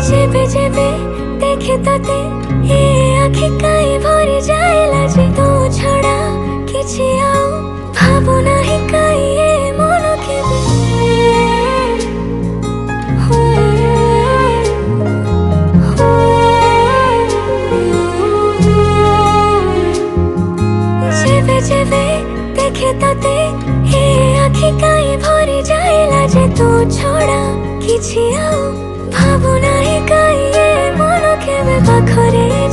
जेबे जेबे देखे तते ए आखि काई भरी जाए लाजे तो छड़ा किछि आउ भाबो नाही काई ए मन केबे जेबे जेबे देखे तते ए आखि काई भरी जाए लाजे तो छड़ा किछि आउ भाबो नाही काई ए मन केबे पाखरे।